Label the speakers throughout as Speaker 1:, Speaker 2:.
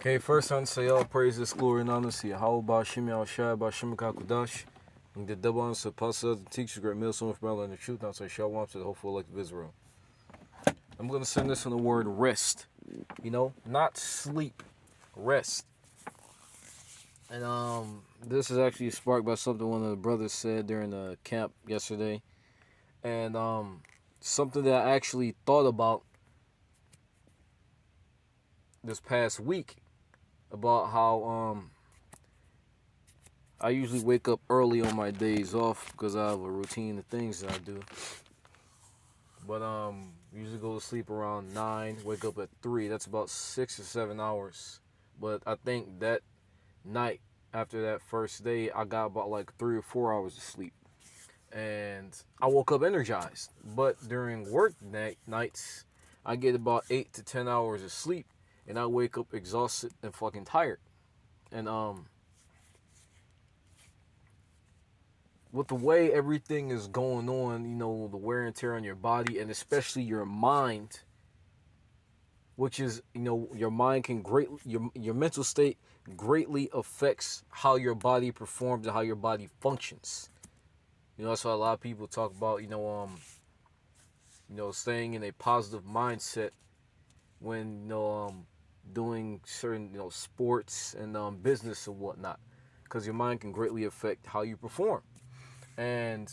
Speaker 1: Okay, first I want to say all praises, glory, and honor to Yahweh, Shemi Al-Shai, Bashim Kakudash, and the double honor to apostles and teachers, great millstone of Maryland and the truth. Now say Shalom to the hopeful elect of Israel. I'm going to send this on the word rest. Not sleep, rest. And this is actually sparked by something one of the brothers said during the camp yesterday. And something that I actually thought about this past week about how I usually wake up early on my days off because I have a routine of things that I do. But usually go to sleep around 9, wake up at 3. That's about 6 or 7 hours. But I think that night after that first day, I got about like 3 or 4 hours of sleep. And I woke up energized. But during work nights, I get about 8 to 10 hours of sleep. And I wake up exhausted and fucking tired. And with the way everything is going on, the wear and tear on your body and especially your mind, which is, your mind can your mental state greatly affects how your body performs and how your body functions. That's why a lot of people talk about, staying in a positive mindset when, doing certain, sports and business and whatnot, because your mind can greatly affect how you perform. And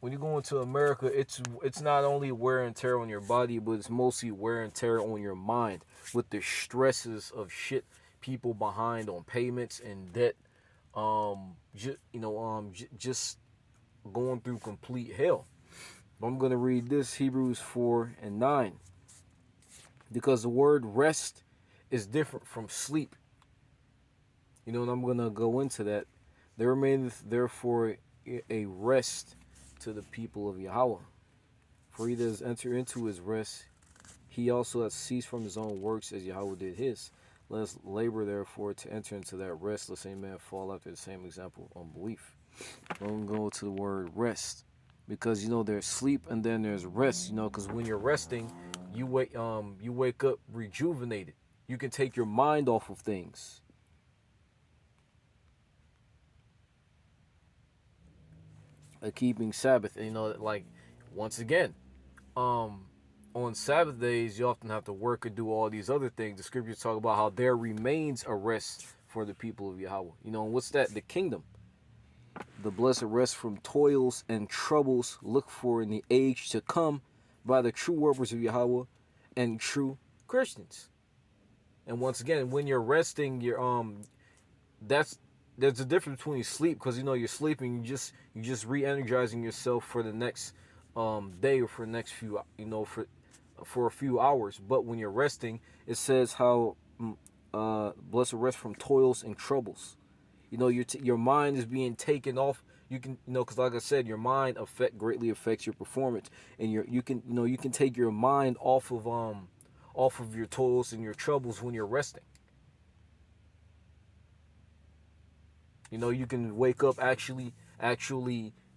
Speaker 1: when you go into America, it's not only wear and tear on your body, but it's mostly wear and tear on your mind with the stresses of shit people behind on payments and debt, just going through complete hell. But I'm gonna read this Hebrews 4:9, because the word rest is different from sleep. And I'm gonna go into that. There remaineth therefore a rest to the people of Yahweh. For he that has entered into his rest, he also has ceased from his own works as Yahweh did his. Let us labor therefore to enter into that rest, lest any man fall after the same example of unbelief. I'm going to go to the word rest, because there's sleep and then there's rest. Because when you're resting, you wake up rejuvenated. You can take your mind off of things. Keeping Sabbath, like once again, on Sabbath days you often have to work and do all these other things. The scriptures talk about how there remains a rest for the people of Yahweh. And what's that? The kingdom. The blessed rest from toils and troubles looked for in the age to come by the true workers of Yahweh and true Christians. And once again, when you're resting, there's a difference between sleep, because you're sleeping, you just re-energizing yourself for the next day or for the next few for a few hours. But when you're resting, it says how blessed rest from toils and troubles. Your mind is being taken off. You can because like I said, your mind greatly affects your performance, and you can take your mind off of your toils and your troubles when you're resting. You can wake up actually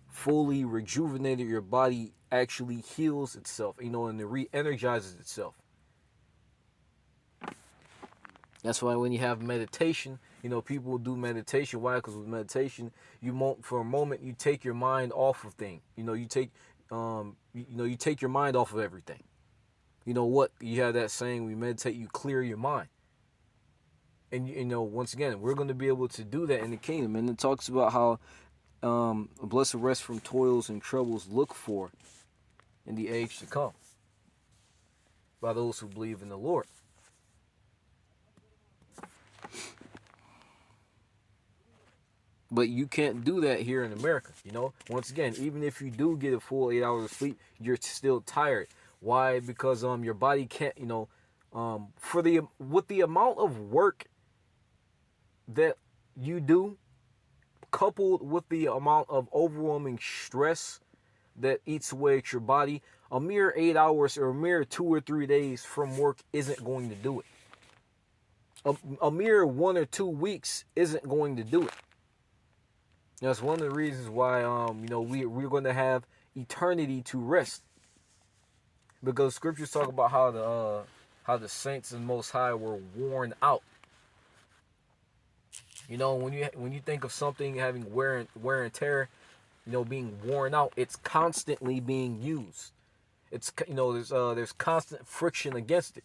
Speaker 1: fully rejuvenated. Your body actually heals itself, and it re-energizes itself. That's why when you have meditation, people do meditation. Why? Because with meditation, for a moment, you take your mind off of things. You take your mind off of everything. You have that saying, we meditate, you clear your mind. And once again, we're going to be able to do that in the kingdom. And it talks about how a blessed rest from toils and troubles look for in the age to come by those who believe in the Lord. But you can't do that here in America. Once again, even if you do get a full 8 hours of sleep, you're still tired. Why? Because your body can't. With the amount of work that you do, coupled with the amount of overwhelming stress that eats away at your body, a mere 8 hours or a mere 2 or 3 days from work isn't going to do it. A mere 1 or 2 weeks isn't going to do it. That's one of the reasons why we're going to have eternity to rest, because scriptures talk about how how the saints and Most High were worn out. You know, when you think of something having wear and tear, you know, being worn out, it's constantly being used. It's, you know, there's constant friction against it.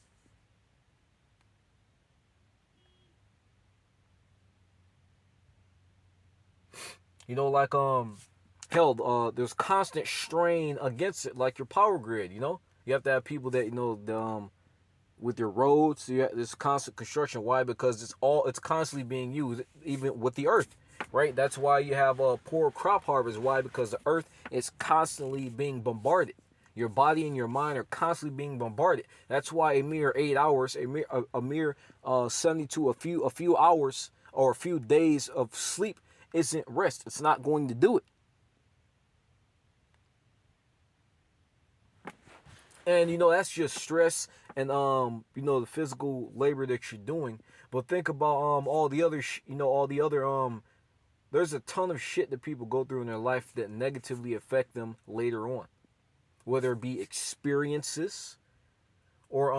Speaker 1: You know, like hell, there's constant strain against it, like your power grid. You know, you have to have people that, you know, with your roads, there's constant construction. Why? Because it's constantly being used, even with the earth, right? That's why you have a poor crop harvest. Why? Because the earth is constantly being bombarded. Your body and your mind are constantly being bombarded. That's why a mere 8 hours, a mere 72, a few hours or a few days of sleep isn't rest. It's not going to do it. And you know, that's just stress and you know, the physical labor that you're doing. But think about all the other you know, all the other there's a ton of shit that people go through in their life that negatively affect them later on. Whether it be experiences or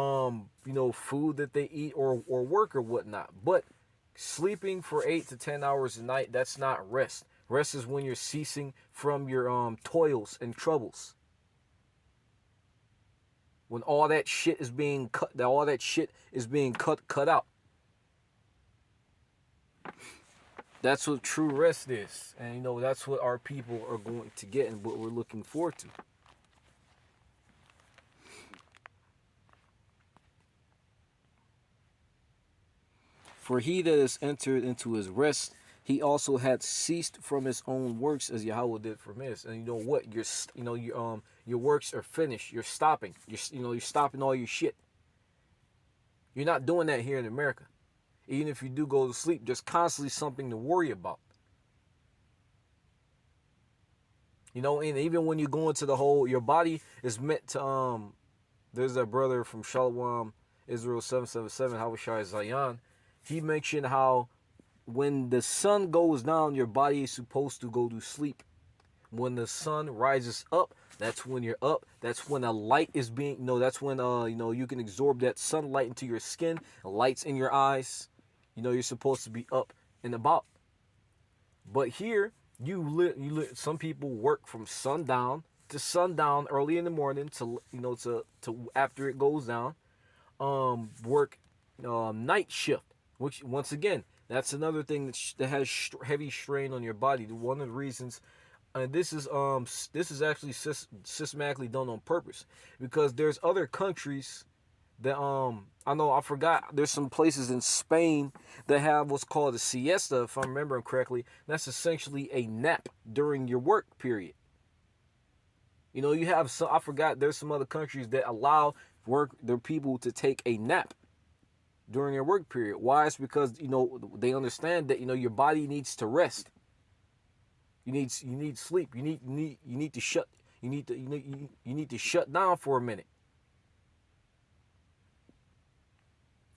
Speaker 1: you know, food that they eat or work or whatnot. But sleeping for 8 to 10 hours a night, that's not rest. Rest is when you're ceasing from your toils and troubles. When all that shit is being cut, all that shit is being cut out. That's what true rest is. And you know, that's what our people are going to get and what we're looking forward to. For he that has entered into his rest, he also had ceased from his own works as Yahweh did from his. And you know what? Your works are finished. You're stopping. You're stopping all your shit. You're not doing that here in America. Even if you do go to sleep, there's constantly something to worry about. You know, and even when you go into the whole, your body is meant to there's that brother from Shalom Israel 777, Havashai Zion. He mentioned how when the sun goes down, your body is supposed to go to sleep. When the sun rises up, that's when you're up. That's when a light is being, you know, that's when, you know, you can absorb that sunlight into your skin, lights in your eyes. You know, you're supposed to be up and about. But here, some people work from sundown to sundown early in the morning to, you know, to after it goes down. Work night shift, which once again, that's another thing that has heavy strain on your body. One of the reasons, and this is actually systematically done on purpose, because there's other countries that I forgot, there's some places in Spain that have what's called a siesta, if I'm remembering correctly. That's essentially a nap during your work period. You know, you have some, I forgot, there's some other countries that allow their people to take a nap during their work period. Why? It's because, you know, they understand that, you know, your body needs to rest. You need sleep. You need to shut down for a minute.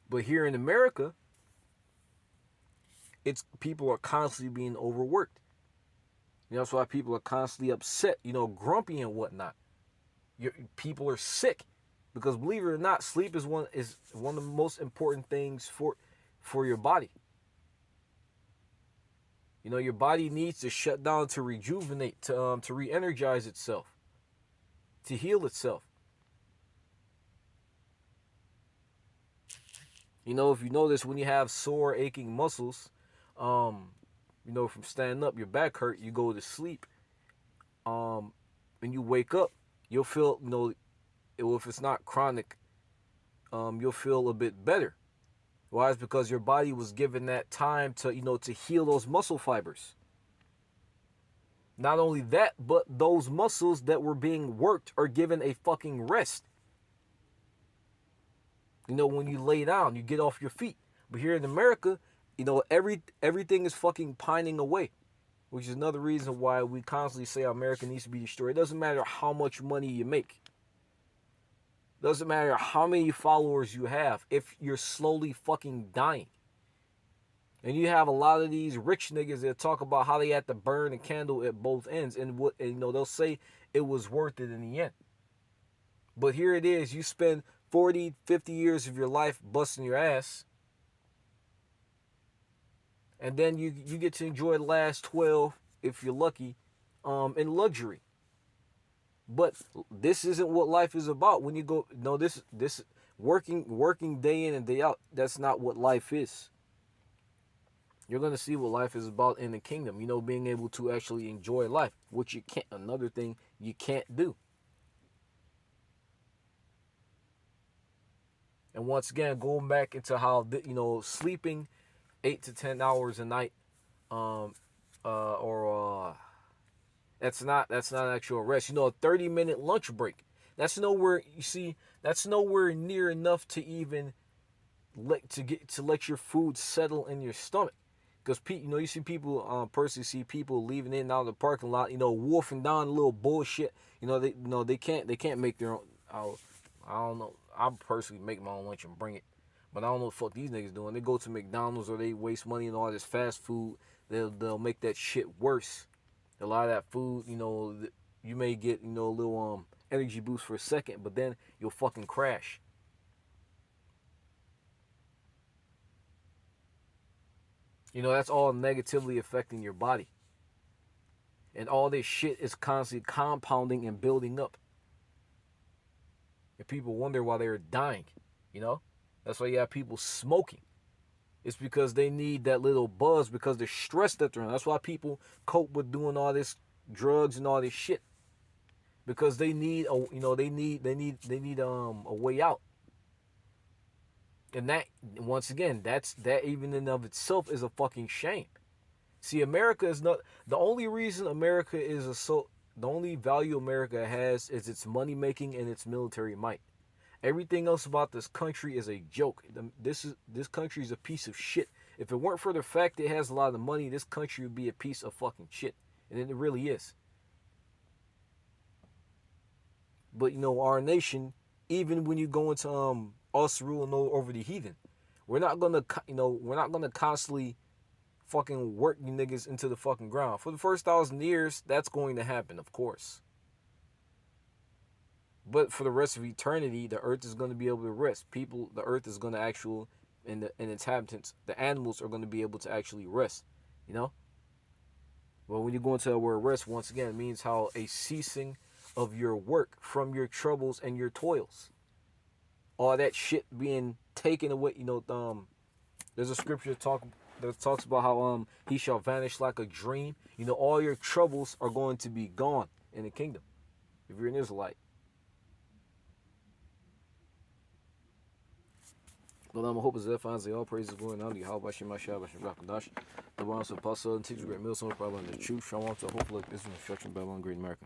Speaker 1: But here in America, it's people are constantly being overworked. You know, that's why people are constantly upset, you know, grumpy and whatnot. People are sick. Because believe it or not, sleep is one of the most important things for your body. You know, your body needs to shut down to rejuvenate, to re-energize itself, to heal itself. You know, if you notice, when you have sore, aching muscles, you know, from standing up, your back hurt, you go to sleep, when you wake up, you'll feel, you know, if it's not chronic, you'll feel a bit better. Why? It's because your body was given that time to, you know, to heal those muscle fibers. Not only that, but those muscles that were being worked are given a fucking rest. You know, when you lay down, you get off your feet. But here in America, you know, everything is fucking pining away. Which is another reason why we constantly say America needs to be destroyed. It doesn't matter how much money you make. Doesn't matter how many followers you have if you're slowly fucking dying. And you have a lot of these rich niggas that talk about how they had to burn a candle at both ends, and you know, they'll say it was worth it in the end. But here it is, you spend 40, 50 years of your life busting your ass. And then you get to enjoy the last 12, if you're lucky, in luxury. But this isn't what life is about. When you go, no, this working day in and day out, that's not what life is. You're going to see what life is about in the kingdom. You know, being able to actually enjoy life, which you can't, another thing you can't do. And once again, going back into how, you know, sleeping 8 to 10 hours a night, that's not actual rest. You know, a 30-minute lunch break. That's nowhere, you see, that's nowhere near enough to even let your food settle in your stomach. Because, you know, you see people, personally see people leaving in and out of the parking lot, you know, wolfing down a little bullshit. You know, they can't make their own. I don't know. I personally make my own lunch and bring it. But I don't know what the fuck these niggas doing. They go to McDonald's or they waste money on all this fast food. They'll make that shit worse. A lot of that food, you know, you may get, you know, a little energy boost for a second, but then you'll fucking crash. You know, that's all negatively affecting your body. And all this shit is constantly compounding and building up. And people wonder why they're dying, you know? That's why you have people smoking. It's because they need that little buzz because they're stressed that they're in. That's why people cope with doing all this drugs and all this shit. Because they need a, you know, they need a way out. And that, once again, that even in of itself is a fucking shame. See, America is not, the only reason America is the only value America has is its money making and its military might. Everything else about this country is a joke. This country is a piece of shit. If it weren't for the fact it has a lot of money, this country would be a piece of fucking shit. And it really is. But, you know, our nation, even when you go into us ruling over the heathen, we're not gonna constantly fucking work you niggas into the fucking ground. For the first 1,000 years, that's going to happen, of course. But for the rest of eternity, the earth is going to be able to rest. The earth is going to and the inhabitants, the animals are going to be able to actually rest, you know? Well, when you go into the word rest, once again, it means how a ceasing of your work from your troubles and your toils. All that shit being taken away, you know, there's a scripture that talks about how he shall vanish like a dream. You know, all your troubles are going to be gone in the kingdom if you're an Israelite. But I hope is that finds all praises going on. The how about Shema Shabbat Shabbat the ones of Pastor and teachers great meal, some probably in the truth. Show on to hopefully this is instruction Babylon Great America.